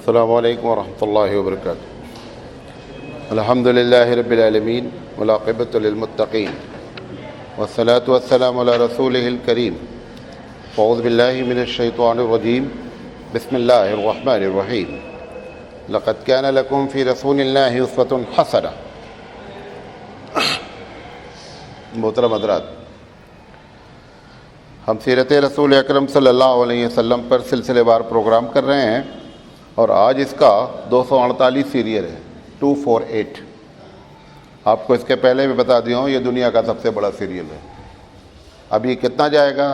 السلام علیکم ورحمۃ اللہ وبرکاتہ۔ الحمد للہ رب العالمین والعاقبۃ للمتقین والصلاۃ والسلام علی رسولہ الکریم۔ اعوذ باللہ من الشیطان الرجیم، بسم اللہ الرحمن الرحیم۔ لقد کان لکم فی رسول اللہ اسوۃ حسنہ۔ محترم حضرات، ہم سیرت رسول اکرم صلی اللہ علیہ وسلم پر سلسلے وار پروگرام کر رہے ہیں، اور آج اس کا 248 سیریل ہے، 248۔ آپ کو اس کے پہلے بھی بتا دیا ہوں، یہ دنیا کا سب سے بڑا سیریل ہے۔ اب یہ کتنا جائے گا؟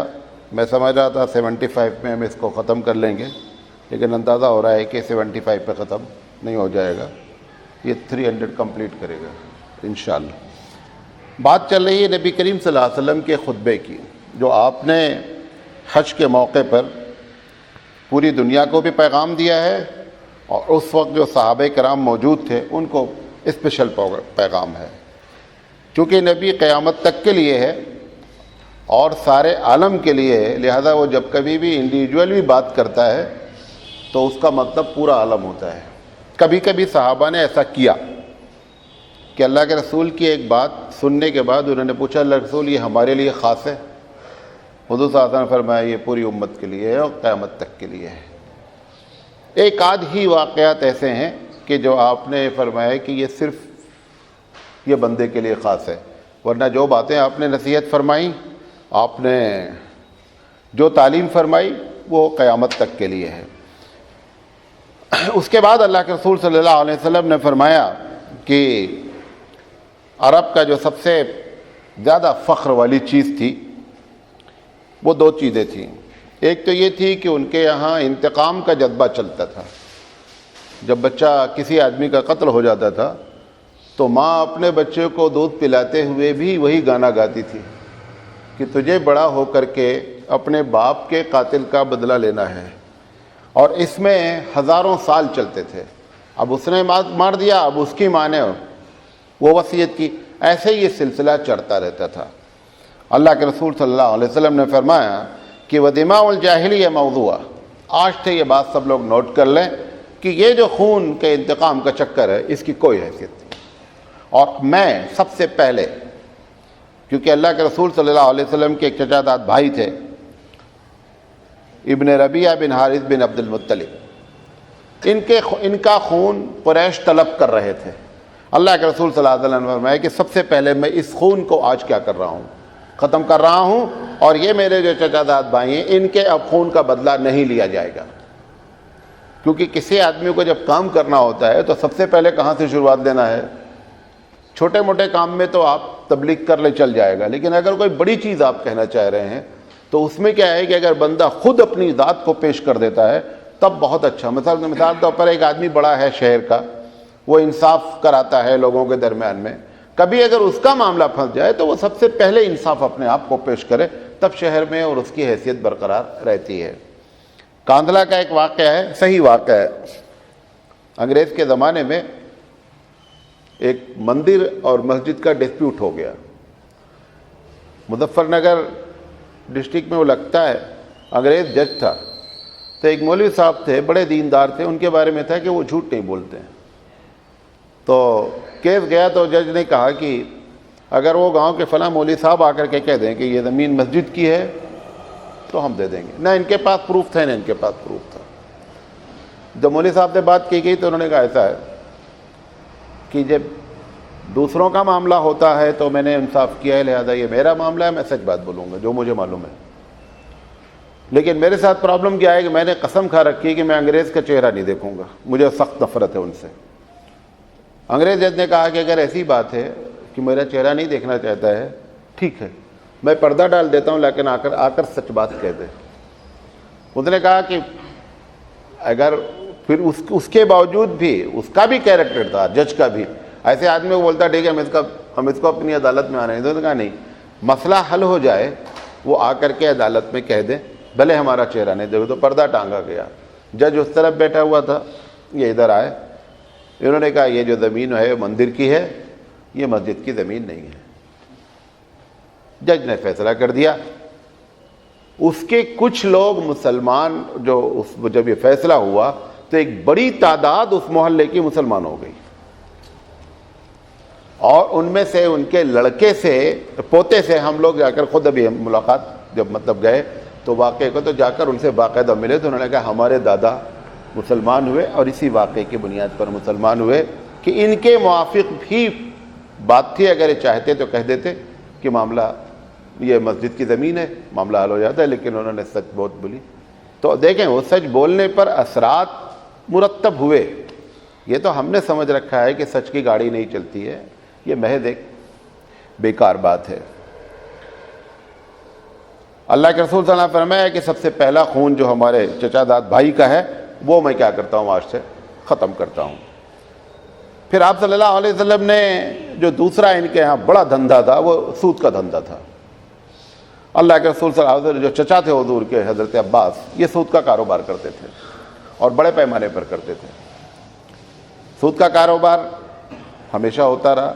میں سمجھ رہا تھا 75 میں ہم اس کو ختم کر لیں گے، لیکن اندازہ ہو رہا ہے کہ 75 پہ ختم نہیں ہو جائے گا، یہ 300 کمپلیٹ کرے گا انشاءاللہ۔ بات چل رہی ہے نبی کریم صلی اللہ علیہ وسلم کے خطبے کی، جو آپ نے حج کے موقع پر پوری دنیا کو بھی پیغام دیا ہے، اور اس وقت جو صحابہ کرام موجود تھے ان کو اسپیشل پیغام ہے، چونکہ نبی قیامت تک کے لیے ہے اور سارے عالم کے لیے ہے، لہذا وہ جب کبھی بھی انڈیویجول بھی بات کرتا ہے تو اس کا مطلب پورا عالم ہوتا ہے۔ کبھی کبھی صحابہ نے ایسا کیا کہ اللہ کے رسول کی ایک بات سننے کے بعد انہوں نے پوچھا، اللہ کے رسول یہ ہمارے لیے خاص ہے؟ حضور صلی اللہ علیہ وسلم نے فرمایا یہ پوری امت کے لیے ہے اور قیامت تک کے لیے ہے۔ ایک آدھ ہی واقعات ایسے ہیں کہ جو آپ نے فرمایا کہ یہ صرف یہ بندے کے لیے خاص ہے، ورنہ جو باتیں آپ نے نصیحت فرمائی، آپ نے جو تعلیم فرمائی، وہ قیامت تک کے لیے ہے۔ اس کے بعد اللہ کے رسول صلی اللہ علیہ وسلم نے فرمایا کہ عرب کا جو سب سے زیادہ فخر والی چیز تھی وہ دو چیزیں تھیں۔ ایک تو یہ تھی کہ ان کے یہاں انتقام کا جذبہ چلتا تھا۔ جب بچہ کسی آدمی کا قتل ہو جاتا تھا تو ماں اپنے بچے کو دودھ پلاتے ہوئے بھی وہی گانا گاتی تھی کہ تجھے بڑا ہو کر کے اپنے باپ کے قاتل کا بدلہ لینا ہے، اور اس میں ہزاروں سال چلتے تھے۔ اب اس نے مار دیا، اب اس کی ماں نے وہ وصیت کی، ایسے یہ سلسلہ چڑھتا رہتا تھا۔ اللہ کے رسول صلی اللہ علیہ وسلم نے فرمایا کہ وَدِمَاءُ الْجَاهِلِيَّةِ موضوع، آج سے یہ بات سب لوگ نوٹ کر لیں کہ یہ جو خون کے انتقام کا چکر ہے اس کی کوئی حیثیت نہیں۔ اور میں سب سے پہلے، کیونکہ اللہ کے رسول صلی اللہ علیہ وسلم کے ایک چچا داد بھائی تھے، ابن ربیعہ بن حارث بن عبد المطلب، ان کا خون قریش طلب کر رہے تھے۔ اللہ کے رسول صلی اللہ علیہ وسلم نے فرمایا کہ سب سے پہلے میں اس خون کو آج کیا کر رہا ہوں، ختم کر رہا ہوں، اور یہ میرے جو چچا داد بھائی ہیں ان کے اب خون کا بدلہ نہیں لیا جائے گا۔ کیونکہ کسی آدمی کو جب کام کرنا ہوتا ہے تو سب سے پہلے کہاں سے شروعات دینا ہے؟ چھوٹے موٹے کام میں تو آپ تبلیغ کر لے چل جائے گا، لیکن اگر کوئی بڑی چیز آپ کہنا چاہ رہے ہیں تو اس میں کیا ہے کہ اگر بندہ خود اپنی ذات کو پیش کر دیتا ہے تب بہت اچھا۔ مثال طور پر ایک آدمی بڑا ہے شہر کا، وہ انصاف کراتا ہے لوگوں کے درمیان میں، کبھی اگر اس کا معاملہ پھنس جائے تو وہ سب سے پہلے انصاف اپنے آپ کو پیش کرے، تب شہر میں اور اس کی حیثیت برقرار رہتی ہے۔ کاندھلا کا ایک واقعہ ہے، صحیح واقعہ ہے۔ انگریز کے زمانے میں ایک مندر اور مسجد کا ڈسپیوٹ ہو گیا۔ مظفر نگر ڈسٹرکٹ میں وہ لگتا ہے، انگریز جج تھا، تو ایک مولوی صاحب تھے، بڑے دیندار تھے، ان کے بارے میں تھا کہ وہ جھوٹ نہیں بولتے ہیں۔ تو کیس گیا تو جج نے کہا کہ اگر وہ گاؤں کے فلاں مولوی صاحب آ کر کے کہہ دیں کہ یہ زمین مسجد کی ہے تو ہم دے دیں گے۔ نہ ان کے پاس پروف تھا، نہ ان کے پاس پروف تھا۔ جب مولوی صاحب سے بات کی گئی تو انہوں نے کہا ایسا ہے کہ جب دوسروں کا معاملہ ہوتا ہے تو میں نے انصاف کیا ہے، لہذا یہ میرا معاملہ ہے، میں سچ بات بولوں گا جو مجھے معلوم ہے۔ لیکن میرے ساتھ پرابلم کیا ہے کہ میں نے قسم کھا رکھی کہ میں انگریز کا چہرہ نہیں دیکھوں گا، مجھے سخت نفرت ہے ان سے۔ انگریز جج نے کہا کہ اگر ایسی بات ہے کہ میرا چہرہ نہیں دیکھنا چاہتا ہے، ٹھیک ہے میں پردہ ڈال دیتا ہوں، لیکن آ کر سچ بات کہہ دے۔ اس نے کہا کہ اگر پھر اس کے باوجود بھی اس کا بھی کیریکٹر تھا، جج کا بھی، ایسے آدمی کو بولتا ٹھیک ہے ہم اس کو اپنی عدالت میں آنے دیں، تو کہا نہیں، مسئلہ حل ہو جائے وہ آ کر کے عدالت میں کہہ دیں، بھلے ہمارا چہرہ نہیں دیکھو۔ تو پردہ ٹانگا گیا، جج اس طرف بیٹھا ہوا تھا، یہ ادھر آئے، انہوں نے کہا یہ جو زمین ہے مندر کی ہے، یہ مسجد کی زمین نہیں ہے۔ جج نے فیصلہ کر دیا۔ اس کے کچھ لوگ مسلمان جب یہ فیصلہ ہوا تو ایک بڑی تعداد اس محلے کی مسلمان ہو گئی، اور ان میں سے ان کے لڑکے سے پوتے سے ہم لوگ جا کر خود ابھی ملاقات جب مطلب گئے تو واقعے کو تو جا کر ان سے باقاعدہ ملے تو انہوں نے کہا ہمارے دادا مسلمان ہوئے اور اسی واقعے کی بنیاد پر مسلمان ہوئے کہ ان کے موافق بھی بات تھی، اگر یہ چاہتے تو کہہ دیتے کہ معاملہ یہ مسجد کی زمین ہے، معاملہ حل ہو جاتا ہے، لیکن انہوں نے سچ بہت بولی۔ تو دیکھیں وہ سچ بولنے پر اثرات مرتب ہوئے۔ یہ تو ہم نے سمجھ رکھا ہے کہ سچ کی گاڑی نہیں چلتی ہے، یہ محض ایک بیکار بات ہے۔ اللہ کے رسول صلی اللہ علیہ وسلم نے فرمایا کہ سب سے پہلا خون جو ہمارے چچا داد بھائی کا ہے وہ میں کیا کرتا ہوں، آج سے ختم کرتا ہوں۔ پھر آپ صلی اللہ علیہ وسلم نے جو دوسرا ان کے یہاں بڑا دھندا تھا وہ سود کا دھندا تھا۔ اللہ کے رسول صلی اللہ علیہ وسلم جو چچا تھے حضور کے حضرت عباس، یہ سود کا کاروبار کرتے تھے اور بڑے پیمانے پر کرتے تھے۔ سود کا کاروبار ہمیشہ ہوتا رہا،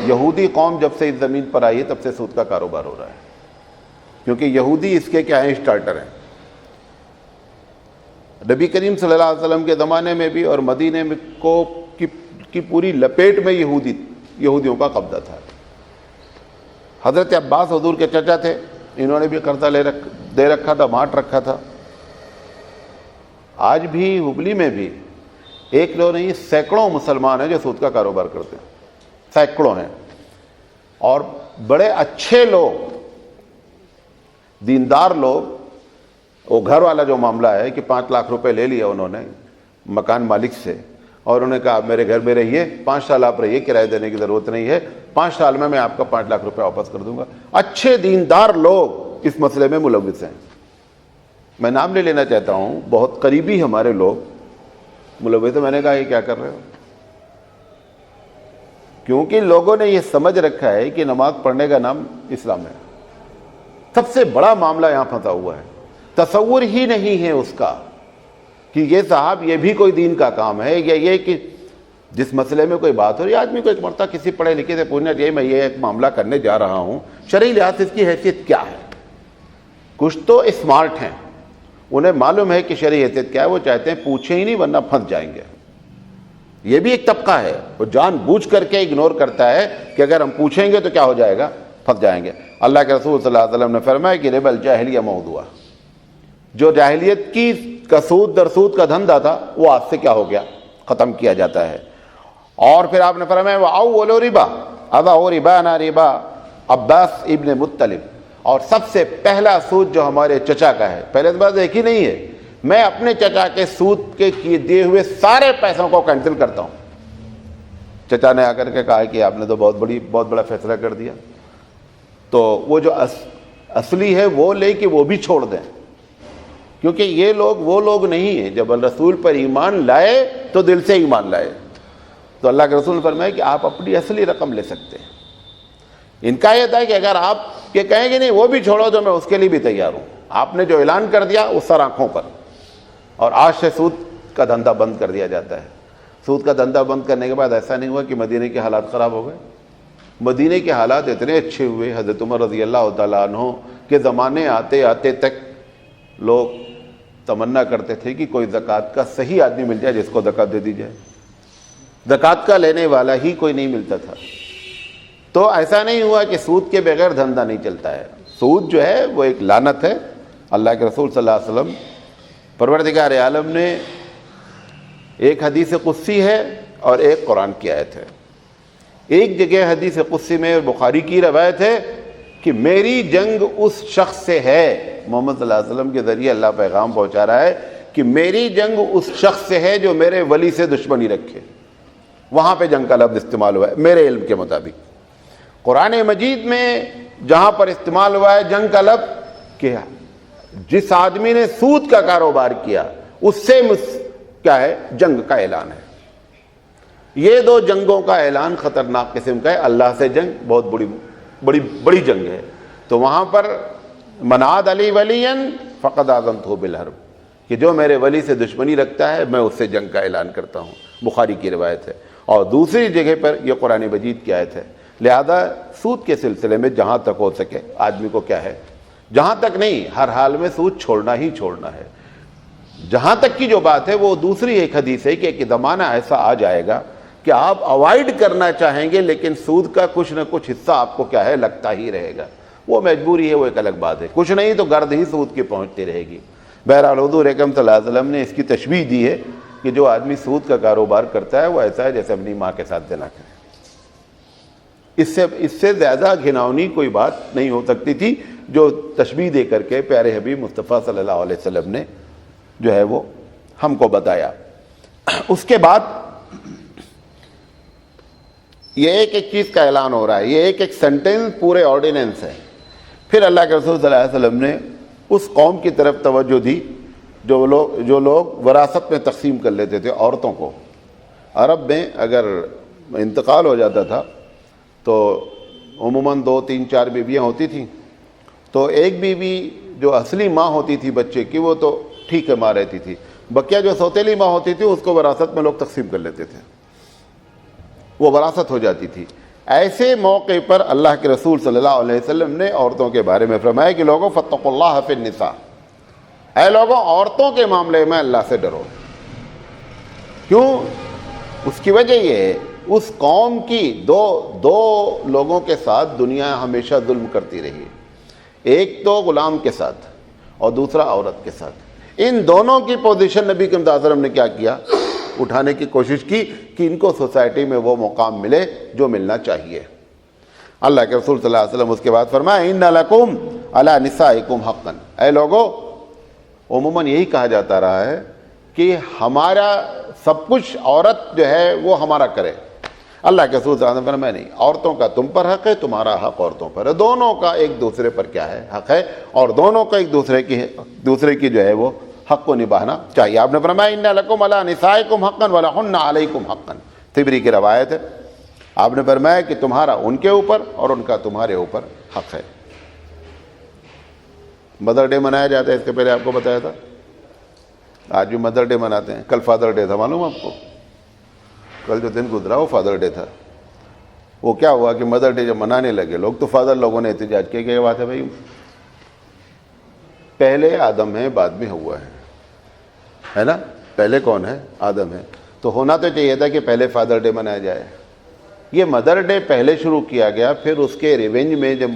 یہودی قوم جب سے اس زمین پر آئی ہے تب سے سود کا کاروبار ہو رہا ہے، کیونکہ یہودی اس کے کیا ہیں، اسٹارٹر ہیں۔ نبی کریم صلی اللہ علیہ وسلم کے زمانے میں بھی اور مدینے میں کی پوری لپیٹ میں یہودیوں کا قبضہ تھا۔ حضرت عباس حضور کے چچا تھے، انہوں نے بھی قرضہ دے رکھا تھا، بانٹ رکھا تھا۔ آج بھی ہبلی میں بھی ایک دو نہیں سینکڑوں مسلمان ہیں جو سود کا کاروبار کرتے ہیں، سینکڑوں ہیں، اور بڑے اچھے لوگ، دیندار لوگ۔ وہ گھر والا جو معاملہ ہے کہ 5 لاکھ روپے لے لیا انہوں نے مکان مالک سے، اور انہوں نے کہا آپ میرے گھر میں رہیے، 5 سال آپ رہیے، کرایہ دینے کی ضرورت نہیں ہے، 5 سال میں آپ کا 5 لاکھ روپے واپس کر دوں گا۔ اچھے دیندار لوگ اس مسئلے میں ملوث ہیں، میں نام نہیں لینا چاہتا ہوں، بہت قریبی ہمارے لوگ ملوث ہیں۔ میں نے کہا یہ کیا کر رہے ہو؟ کیونکہ لوگوں نے یہ سمجھ رکھا ہے کہ نماز پڑھنے کا نام اسلام ہے۔ سب سے بڑا معاملہ یہاں پھنسا ہوا ہے، تصور ہی نہیں ہے اس کا کہ یہ صاحب یہ بھی کوئی دین کا کام ہے، یا یہ کہ جس مسئلے میں کوئی بات ہو رہی ہے آدمی کو ایک مرتبہ کسی پڑھے لکھے سے پوچھنا چاہیے میں یہ ایک معاملہ کرنے جا رہا ہوں، شرعی لحاظ سے اس کی حیثیت کیا ہے۔ کچھ تو اسمارٹ ہیں، انہیں معلوم ہے کہ شرعی حیثیت کیا ہے، وہ چاہتے ہیں پوچھیں ہی نہیں ورنہ پھنس جائیں گے۔ یہ بھی ایک طبقہ ہے، وہ جان بوجھ کر کے اگنور کرتا ہے کہ اگر ہم پوچھیں گے تو کیا ہو جائے گا، پھنس جائیں گے۔ اللہ کے رسول صلی اللہ علیہ وسلم نے فرمایا کہ ربا الجاہلیہ موضوع، جو جاہلیت کی کا سود در سود کا دھندا تھا وہ آج سے کیا ہو گیا، ختم کیا جاتا ہے۔ اور پھر آپ نے فرمایا وَأَوَّلُ رِبَا أَضَعُ رِبَانَا رِبَا عباس ابن مطلب، اور سب سے پہلا سود جو ہمارے چچا کا ہے، پہلے تو بات ایک ہی نہیں ہے، میں اپنے چچا کے سود کے دیے ہوئے سارے پیسوں کو کینسل کرتا ہوں۔ چچا نے آ کر کے کہا کہ آپ نے تو بہت بڑا فیصلہ کر دیا، تو وہ جو اصلی ہے وہ لے کہ وہ بھی چھوڑ دیں، کیونکہ یہ لوگ وہ لوگ نہیں ہیں، جب رسول پر ایمان لائے تو دل سے ایمان لائے۔ تو اللہ کے رسول نے فرمایا کہ آپ اپنی اصلی رقم لے سکتے ہیں۔ ان کا یہ تھا کہ اگر آپ یہ کہیں گے نہیں وہ بھی چھوڑو تو میں اس کے لیے بھی تیار ہوں۔ آپ نے جو اعلان کر دیا اس سر آنکھوں پر، اور آج سے سود کا دھندا بند کر دیا جاتا ہے۔ سود کا دھندا بند کرنے کے بعد ایسا نہیں ہوا کہ مدینے کے حالات خراب ہو گئے، مدینے کے حالات اتنے اچھے ہوئے، حضرت عمر رضی اللہ تعالیٰ عنہ کے زمانے آتے آتے تک لوگ تمنا کرتے تھے کہ کوئی زکوٰۃ کا صحیح آدمی مل جائے جس کو زکوٰۃ دے دی جائے، زکوٰۃ کا لینے والا ہی کوئی نہیں ملتا تھا۔ تو ایسا نہیں ہوا کہ سود کے بغیر دھندا نہیں چلتا ہے، سود جو ہے وہ ایک لعنت ہے۔ اللہ کے رسول صلی اللہ علیہ وسلم پروردگار عالم نے ایک حدیث قدسی ہے اور ایک قرآن کی آیت ہے۔ ایک جگہ حدیث قدسی میں بخاری کی روایت ہے کہ میری جنگ اس شخص سے ہے، محمد صلی اللہ علیہ وسلم کے ذریعے اللہ پیغام پہنچا رہا ہے کہ میری جنگ اس شخص سے ہے جو میرے ولی سے دشمنی رکھے۔ وہاں پہ جنگ کا لفظ استعمال ہوا ہے میرے علم کے مطابق۔ قرآن مجید میں جہاں پر استعمال ہوا ہے جنگ کا لفظ کہ جس آدمی نے سود کا کاروبار کیا اس سے کیا ہے، جنگ کا اعلان ہے۔ یہ دو جنگوں کا اعلان خطرناک قسم کا ہے، اللہ سے جنگ بہت بڑی جنگ ہے۔ تو وہاں پر من عاد علی ولی فقد آذنتہ بالحرب، کہ جو میرے ولی سے دشمنی رکھتا ہے میں اس سے جنگ کا اعلان کرتا ہوں، بخاری کی روایت ہے۔ اور دوسری جگہ پر یہ قرآن مجید کی آیت ہے۔ لہذا سود کے سلسلے میں جہاں تک ہو سکے آدمی کو کیا ہے، جہاں تک نہیں، ہر حال میں سود چھوڑنا ہی چھوڑنا ہے۔ جہاں تک کی جو بات ہے وہ دوسری ایک حدیث ہے کہ ایک زمانہ ایسا آ جائے گا کہ آپ اوائڈ کرنا چاہیں گے لیکن سود کا کچھ نہ کچھ حصہ آپ کو کیا ہے لگتا ہی رہے گا. وہ مجبوری ہے, وہ ایک الگ بات ہے, کچھ نہیں تو گرد ہی سود کی پہنچتی رہے گی. بہرحال حضور اکرم صلی اللہ علیہ وسلم نے اس کی تشبیہ دی ہے کہ جو آدمی سود کا کاروبار کرتا ہے وہ ایسا ہے جیسے اپنی ماں کے ساتھ زنا کرے. اس سے زیادہ گھناؤنی کوئی بات نہیں ہو سکتی تھی جو تشبیہ دے کر کے پیارے حبیب مصطفیٰ صلی اللہ علیہ وسلم نے جو ہے وہ ہم کو بتایا. اس کے بعد یہ ایک چیز کا اعلان ہو رہا ہے, یہ ایک سینٹنس پورے آرڈیننس ہے. پھر اللہ کے رسول صلی اللہ علیہ وسلم نے اس قوم کی طرف توجہ دی جو لوگ وراثت میں تقسیم کر لیتے تھے عورتوں کو. عرب میں اگر انتقال ہو جاتا تھا تو عموماً 2 3 4 بیویاں ہوتی تھیں, تو ایک بیوی جو اصلی ماں ہوتی تھی بچے کی وہ تو ٹھیک ہے ماں رہتی تھی, بقیہ جو سوتیلی ماں ہوتی تھی اس کو وراثت میں لوگ تقسیم کر لیتے تھے, وہ وراثت ہو جاتی تھی. ایسے موقع پر اللہ کے رسول صلی اللہ علیہ وسلم نے عورتوں کے بارے میں فرمایا کہ لوگوں فاتقوا اللہ فی النساء, اے لوگوں عورتوں کے معاملے میں اللہ سے ڈرو. کیوں؟ اس کی وجہ یہ ہے اس قوم کی دو لوگوں کے ساتھ دنیا ہمیشہ ظلم کرتی رہی, ایک تو غلام کے ساتھ اور دوسرا عورت کے ساتھ. ان دونوں کی پوزیشن نبی کریم صلی اللہ علیہ وسلم نے کیا کیا, اٹھانے کی کوشش کی کہ ان کو سوسائٹی میں وہ مقام ملے جو ملنا چاہیے. اللہ کے رسول صلی اللہ علیہ وسلم اس کے بعد فرمایا ان لکم علی نسائکم حقا, اے لوگو عموماً یہی کہا جاتا رہا ہے کہ ہمارا سب کچھ عورت جو ہے وہ ہمارا کرے. اللہ کے رسول صلی اللہ علیہ وسلم فرمایا نہیں, عورتوں کا تم پر حق ہے, تمہارا حق عورتوں پر ہے, دونوں کا ایک دوسرے پر کیا ہے حق ہے, اور دونوں کا ایک دوسرے کی جو ہے وہ حق کو نبھانا چاہیے. آپ نے فرمایا ان لکم علی نسائکم حقا ولہن علیکم حقا, طبری کی روایت ہے. آپ نے فرمایا کہ تمہارا ان کے اوپر اور ان کا تمہارے اوپر حق ہے. مدر ڈے منایا جاتا ہے, اس کے پہلے آپ کو بتایا تھا, آج بھی مدر ڈے مناتے ہیں. کل فادر ڈے تھا, معلوم آپ کو, کل جو دن گزرا وہ فادر ڈے تھا. وہ کیا ہوا کہ مدر ڈے جب منانے لگے لوگ تو فادر لوگوں نے احتجاج کیا کہ یہ بات ہے بھائی پہلے آدم ہے بعد میں ہوا ہے نا, پہلے کون ہے آدم ہے, تو ہونا تو چاہیے تھا کہ پہلے فادر ڈے منایا جائے. یہ مدر ڈے پہلے شروع کیا گیا, پھر اس کے ریونج میں جب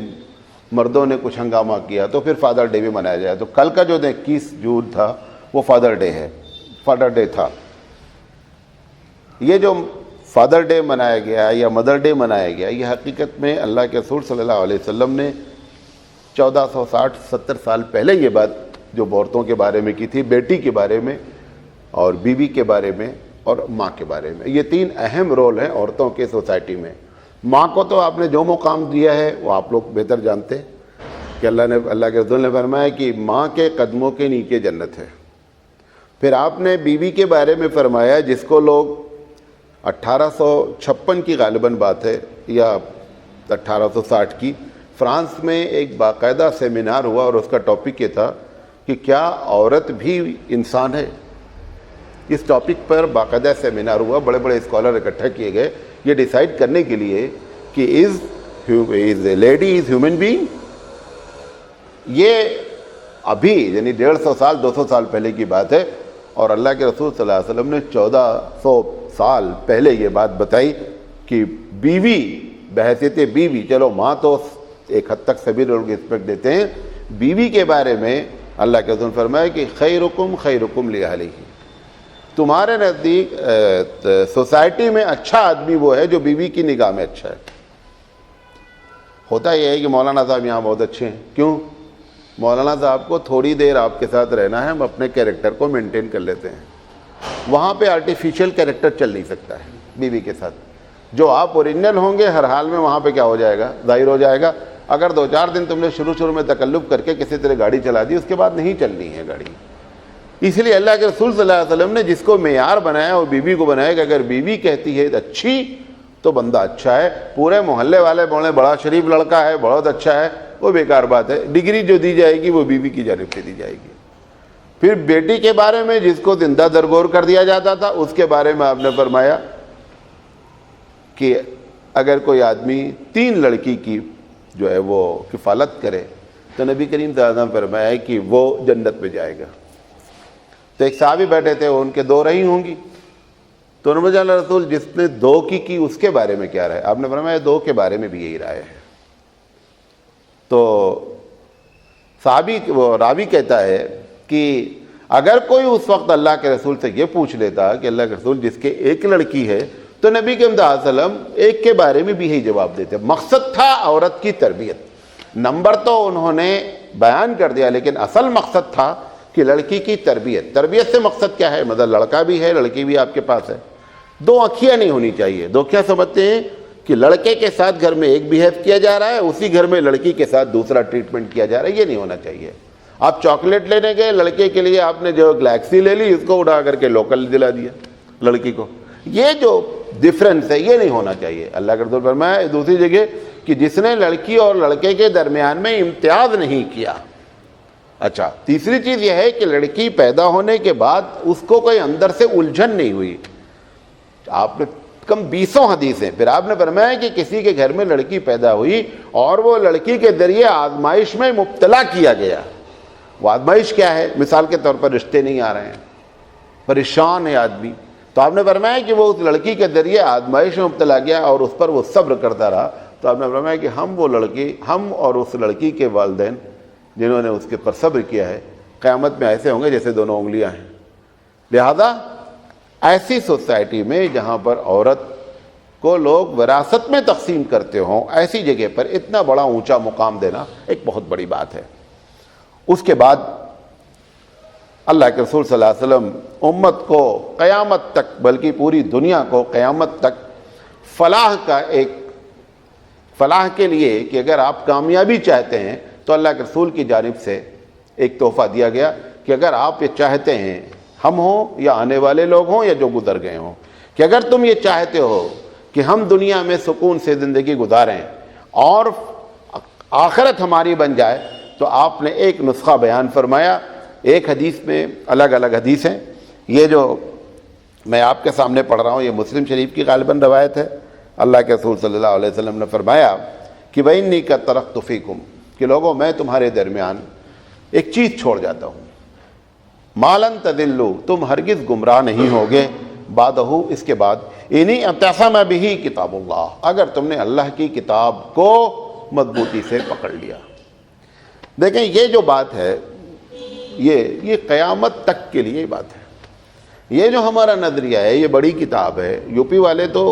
مردوں نے کچھ ہنگامہ کیا تو پھر فادر ڈے بھی منایا جائے. تو کل کا جو 21 جون تھا وہ فادر ڈے ہے, فادر ڈے تھا. یہ جو فادر ڈے منایا گیا یا مدر ڈے منایا گیا, یہ حقیقت میں اللہ کے رسول صلی اللہ علیہ وسلم نے 1460-70 سال پہلے یہ بات جو عورتوں کے بارے میں کی تھی, بیٹی کے بارے میں اور بیوی کے بارے میں اور ماں کے بارے میں. یہ 3 اہم رول ہیں عورتوں کے سوسائٹی میں. ماں کو تو آپ نے جو مقام دیا ہے وہ آپ لوگ بہتر جانتے ہیں کہ اللہ کے رسول نے فرمایا کہ ماں کے قدموں کے نیچے جنت ہے. پھر آپ نے بیوی کے بارے میں فرمایا جس کو لوگ 1856 کی غالباً بات ہے یا 1860 کی, فرانس میں ایک باقاعدہ سیمینار ہوا اور اس کا ٹاپک یہ تھا کہ کیا عورت بھی انسان ہے. اس ٹاپک پر باقاعدہ سیمینار ہوا, بڑے بڑے اسکالر اکٹھا کیے گئے یہ ڈیسائیڈ کرنے کے لیے کہ از لیڈی از ہیومن بینگ. یہ ابھی یعنی 150 سال 200 سال پہلے کی بات ہے, اور اللہ کے رسول صلی اللہ علیہ وسلم نے 1400 سال پہلے یہ بات بتائی کہ بیوی بحیثیت بیوی, چلو ماں تو ایک حد تک سبھی لوگ رسپیکٹ دیتے ہیں, بیوی کے بارے میں اللہ کے رسول نے فرمایا کہ خیرکم خیرکم لأہلہ, تمہارے نزدیک سوسائٹی میں اچھا آدمی وہ ہے جو بیوی کی نگاہ میں اچھا ہے. ہوتا یہ ہے کہ مولانا صاحب یہاں بہت اچھے ہیں, کیوں؟ مولانا صاحب کو تھوڑی دیر آپ کے ساتھ رہنا ہے, ہم اپنے کیریکٹر کو مینٹین کر لیتے ہیں. وہاں پہ آرٹیفیشیل کیریکٹر چل نہیں سکتا ہے بیوی کے ساتھ. جو آپ اوریجنل ہوں گے ہر حال میں وہاں پہ کیا ہو جائے گا, ظاہر ہو جائے گا. اگر 2-4 دن تم نے شروع میں تکلف کر کے کسی طرح گاڑی چلا دی, اس کے بعد نہیں چلنی ہے گاڑی. اس لیے اللہ کے رسول صلی اللہ علیہ وسلم نے جس کو معیار بنایا اور بیوی کو بنایا کہ اگر بیوی کہتی ہے اچھی تو بندہ اچھا ہے. پورے محلے والے بولے بڑا شریف لڑکا ہے, بہت اچھا ہے, وہ بیکار بات ہے. ڈگری جو دی جائے گی وہ بیوی کی جانب سے دی جائے گی. پھر بیٹی کے بارے میں جس کو زندہ درگور کر دیا جاتا تھا, اس کے بارے میں آپ نے فرمایا کہ اگر کوئی آدمی 3 لڑکی کی جو ہے وہ کفالت کرے تو نبی کریم صلی اللہ علیہ وسلم فرمایا کہ وہ جنت میں جائے گا. تو ایک صحابی بیٹھے تھے, ان کے دو رہی ہوں گی, تو انہوں نے مجھے اللہ رسول جس نے دو کی اس کے بارے میں کیا رائے؟ آپ نے فرمایا دو کے بارے میں بھی یہی رائے ہے. تو صحابی وہ راوی کہتا ہے کہ اگر کوئی اس وقت اللہ کے رسول سے یہ پوچھ لیتا کہ اللہ کے رسول جس کے ایک لڑکی ہے, تو نبی کریم صلی اللہ علیہ وسلم ایک کے بارے میں بھی یہی جواب دیتے. مقصد تھا عورت کی تربیت, نمبر تو انہوں نے بیان کر دیا, لیکن اصل مقصد تھا کہ لڑکی کی تربیت. تربیت سے مقصد کیا ہے؟ مطلب لڑکا بھی ہے, لڑکی بھی آپ کے پاس ہے, دو آنکھیاں نہیں ہونی چاہیے. دو کیا سمجھتے ہیں کہ لڑکے کے ساتھ گھر میں ایک بیہیو کیا جا رہا ہے, اسی گھر میں لڑکی کے ساتھ دوسرا ٹریٹمنٹ کیا جا رہا ہے. یہ نہیں ہونا چاہیے. آپ چاکلیٹ لینے گئے لڑکے کے لیے, آپ نے جو گلیکسی لے لی, اس کو اڑا کر کے لوکل دلا دیا لڑکی کو. یہ جو ڈفرنس ہے یہ نہیں ہونا چاہیے. اللہ کے رسول فرمایا دوسری جگہ کہ جس نے لڑکی اور لڑکے کے درمیان میں امتیاز نہیں کیا. اچھا, تیسری چیز یہ ہے کہ لڑکی پیدا ہونے کے بعد اس کو کوئی اندر سے الجھن نہیں ہوئی. آپ نے کم 20 حدیثیں, پھر آپ نے فرمایا کہ کسی کے گھر میں لڑکی پیدا ہوئی اور وہ لڑکی کے ذریعے آزمائش میں مبتلا کیا گیا. وہ آزمائش کیا ہے؟ مثال کے طور پر رشتے نہیں آ رہے ہیں, پریشان ہے آدمی, تو آپ نے فرمایا کہ وہ اس لڑکی کے ذریعے آزمائش میں مبتلا گیا اور اس پر وہ صبر کرتا رہا. تو آپ نے فرمایا کہ ہم اور اس لڑکی کے والدین جنہوں نے اس کے پر صبر کیا ہے, قیامت میں ایسے ہوں گے جیسے دونوں انگلیاں ہیں. لہذا ایسی سوسائٹی میں جہاں پر عورت کو لوگ وراثت میں تقسیم کرتے ہوں, ایسی جگہ پر اتنا بڑا اونچا مقام دینا ایک بہت بڑی بات ہے. اس کے بعد اللہ کے رسول صلی اللہ علیہ وسلم امت کو قیامت تک, بلکہ پوری دنیا کو قیامت تک فلاح کے لیے کہ اگر آپ کامیابی چاہتے ہیں تو اللہ کے رسول کی جانب سے ایک تحفہ دیا گیا کہ اگر آپ یہ چاہتے ہیں, ہم ہوں یا آنے والے لوگ ہوں یا جو گزر گئے ہوں, کہ اگر تم یہ چاہتے ہو کہ ہم دنیا میں سکون سے زندگی گزاریں اور آخرت ہماری بن جائے, تو آپ نے ایک نسخہ بیان فرمایا. ایک حدیث میں, الگ الگ حدیث ہیں, یہ جو میں آپ کے سامنے پڑھ رہا ہوں یہ مسلم شریف کی غالباً روایت ہے. اللہ کے رسول صلی اللہ علیہ وسلم نے فرمایا کہ وَإِنِّي قَدْ تَرَكْتُ فِيكُمْ, کہ لوگوں میں تمہارے درمیان ایک چیز چھوڑ جاتا ہوں, مَا لَن تَضِلُّوا, تم ہرگز گمراہ نہیں ہوگے, بعدہ, اس کے بعد, اِنِ اعْتَصَمَ بِهِ کتاب اللہ, اگر تم نے اللہ کی کتاب کو مضبوطی سے پکڑ لیا. دیکھیں یہ جو بات ہے یہ قیامت تک کے لیے بات ہے. یہ جو ہمارا نظریہ ہے یہ بڑی کتاب ہے. یو پی والے تو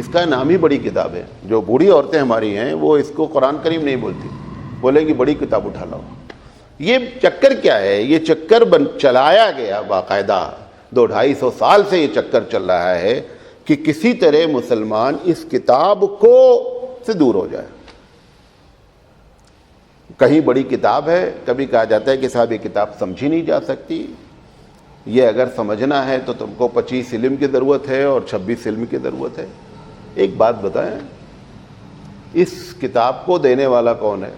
اس کا نام ہی بڑی کتاب ہے. جو بوڑھی عورتیں ہماری ہیں وہ اس کو قرآن کریم نہیں بولتی, بولیں گی بڑی کتاب اٹھا لاؤ. یہ چکر کیا ہے؟ یہ چکر چلایا گیا باقاعدہ 200-250 سال سے, یہ چکر چل رہا ہے کہ کسی طرح مسلمان اس کتاب کو سے دور ہو جائے. کہیں بڑی کتاب ہے, کبھی کہا جاتا ہے کہ صاحب یہ کتاب سمجھی نہیں جا سکتی, یہ اگر سمجھنا ہے تو تم کو 25 علم کی ضرورت ہے اور 26 علم کی ضرورت ہے. ایک بات بتائیں, اس کتاب کو دینے والا کون ہے؟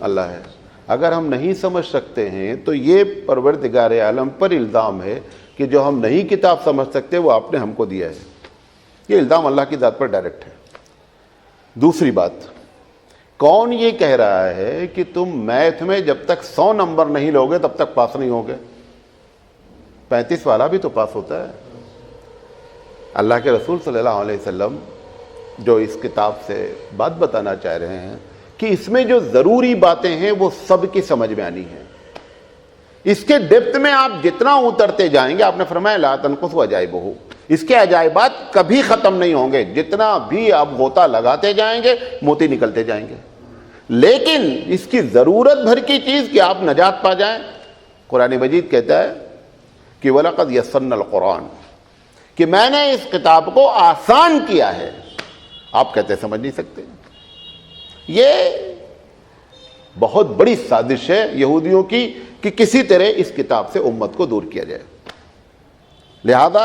اللہ ہے. اگر ہم نہیں سمجھ سکتے ہیں تو یہ پروردگار عالم پر الزام ہے کہ جو ہم نہیں کتاب سمجھ سکتے وہ آپ نے ہم کو دیا ہے. یہ الزام اللہ کی ذات پر ڈائریکٹ ہے. دوسری بات, کون یہ کہہ رہا ہے کہ تم میتھ میں جب تک 100 نمبر نہیں لوگے تب تک پاس نہیں ہوگے؟ 35 والا بھی تو پاس ہوتا ہے. اللہ کے رسول صلی اللہ علیہ وسلم جو اس کتاب سے بات بتانا چاہ رہے ہیں کہ اس میں جو ضروری باتیں ہیں وہ سب کی سمجھ میں آنی ہیں. اس کے ڈیپتھ میں آپ جتنا اترتے جائیں گے, آپ نے فرمایا لا تنقص عجائبہ, اس کے عجائبات کبھی ختم نہیں ہوں گے. جتنا بھی آپ غوطہ لگاتے جائیں گے موتی نکلتے جائیں گے. لیکن اس کی ضرورت بھر کی چیز کہ آپ نجات پا جائیں, قرآن مجید کہتا ہے کہ وَلَقَدْ يَسَّرْنَا الْقُرْآنَ, کہ میں نے اس کتاب کو آسان کیا ہے. آپ کہتے سمجھ نہیں سکتے. یہ بہت بڑی سازش ہے یہودیوں کی کہ کسی طرح اس کتاب سے امت کو دور کیا جائے. لہذا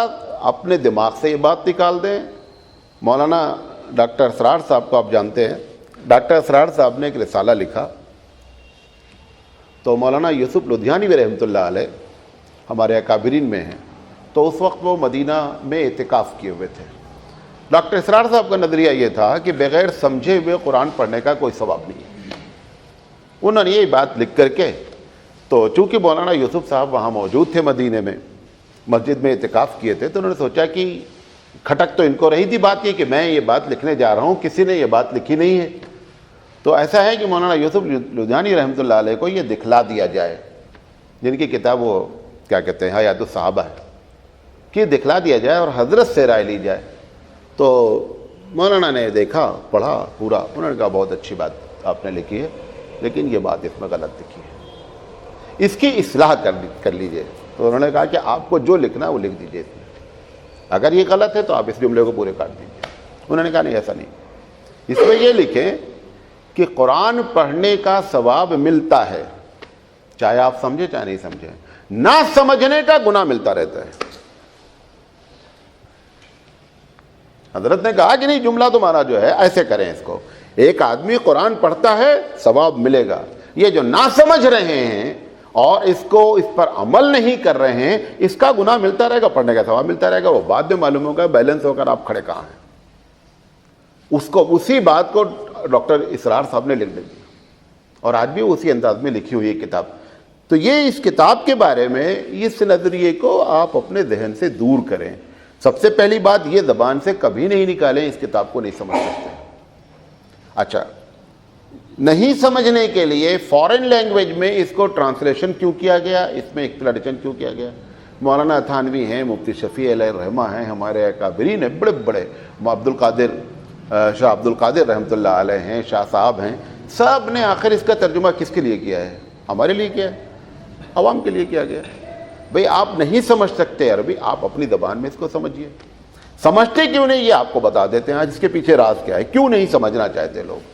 اپنے دماغ سے یہ بات نکال دیں. مولانا ڈاکٹر اسرار صاحب کو آپ جانتے ہیں, ڈاکٹر اسرار صاحب نے ایک رسالہ لکھا, تو مولانا یوسف لدھیانوی رحمۃ اللہ علیہ ہمارے اکابرین میں ہیں, تو اس وقت وہ مدینہ میں اعتکاف کیے ہوئے تھے. ڈاکٹر اسرار صاحب کا نظریہ یہ تھا کہ بغیر سمجھے ہوئے قرآن پڑھنے کا کوئی ثواب نہیں ہے. انہوں نے یہ بات لکھ کر کے تو چونکہ مولانا یوسف صاحب وہاں موجود تھے مدینے میں، مسجد میں اعتکاف کیے تھے، تو انہوں نے سوچا کہ کھٹک تو ان کو رہی تھی بات یہ کہ میں یہ بات لکھنے جا رہا ہوں، کسی نے یہ بات لکھی نہیں ہے. تو ایسا ہے کہ مولانا یوسف لدھیانوی رحمۃ اللہ علیہ کو یہ دکھلا دیا جائے، جن کی کتاب وہ کیا کہتے ہیں حیات الصحابہ ہے، کہ دکھلا دیا جائے اور حضرت سے رائے لی جائے. تو مولانا نے دیکھا، پڑھا پورا، انہوں نے کہا بہت اچھی بات آپ نے لکھی ہے، لیکن یہ بات اس میں غلط لکھی ہے، اس کی اصلاح کر لیجئے. تو انہوں نے کہا کہ آپ کو جو لکھنا ہے وہ لکھ دیجئے، اس میں اگر یہ غلط ہے تو آپ اس جملے کو پورے کاٹ دیجئے. انہوں نے کہا نہیں ایسا نہیں، اس میں یہ لکھیں کہ قرآن پڑھنے کا ثواب ملتا ہے، چاہے آپ سمجھے چاہے نہیں سمجھے، نہ سمجھنے کا گناہ ملتا رہتا ہے. حضرت نے کہا کہ نہیں، جملہ تمہارا جو ہے ایسے کریں اس کو، ایک آدمی قرآن پڑھتا ہے ثواب ملے گا، یہ جو نہ سمجھ رہے ہیں اور اس پر عمل نہیں کر رہے ہیں، اس کا گناہ ملتا رہے گا، پڑھنے کا ثواب ملتا رہے گا. وہ بعد میں معلوم ہوگا بیلنس ہو کر آپ کھڑے کہاں ہیں. اسی بات کو ڈاکٹر اسرار صاحب نے لکھ دیا، اور آج بھی اسی انداز میں لکھی ہوئی ہے کتاب. تو یہ اس کتاب کے بارے میں اس نظریے کو آپ اپنے ذہن سے دور کریں. سب سے پہلی بات یہ زبان سے کبھی نہیں نکالیں، اس کتاب کو نہیں سمجھ سکتے. اچھا، نہیں سمجھنے کے لیے فارن لینگویج میں اس کو ٹرانسلیشن کیوں کیا گیا، اس میں ایکسپلینیشن کیوں کیا گیا. مولانا تھانوی ہیں، مفتی شفیع علیہ الرحمہ ہیں، ہمارے اکابرین ہیں بڑے بڑے، شاہ عبد القادر رحمۃ اللہ علیہ ہیں، شاہ صاحب ہیں، سب نے آخر اس کا ترجمہ کس کے لیے کیا ہے؟ ہمارے لیے کیا ہے، عوام کے لیے کیا گیا. بھئی آپ نہیں سمجھ سکتے عربی، آپ اپنی زبان میں اس کو سمجھیے. سمجھتے کیوں نہیں یہ آپ کو بتا دیتے ہیں آج اس کے پیچھے راز کیا ہے، کیوں نہیں سمجھنا چاہتے لوگ.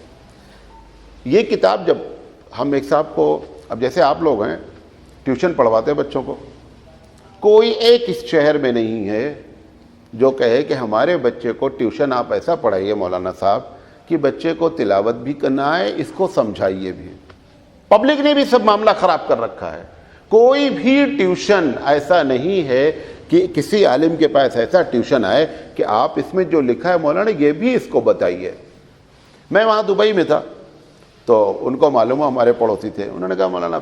یہ کتاب جب ہم ایک صاحب کو، اب جیسے آپ لوگ ہیں ٹیوشن پڑھواتے بچوں کو، کوئی ایک اس شہر میں نہیں ہے جو کہے کہ ہمارے بچے کو ٹیوشن آپ ایسا پڑھائیے مولانا صاحب کہ بچے کو تلاوت بھی کرنا ہے، اس کو سمجھائیے بھی. پبلک نے بھی سب معاملہ خراب کر رکھا ہے. کوئی بھی ٹیوشن ایسا نہیں ہے کہ کسی عالم کے پاس ایسا ٹیوشن آئے کہ آپ اس میں جو لکھا ہے مولانا یہ بھی اس کو بتائیے. میں وہاں دبئی میں تھا تو ان کو معلوم ہوا، ہمارے پڑوسی تھے، انہوں نے کہا مولانا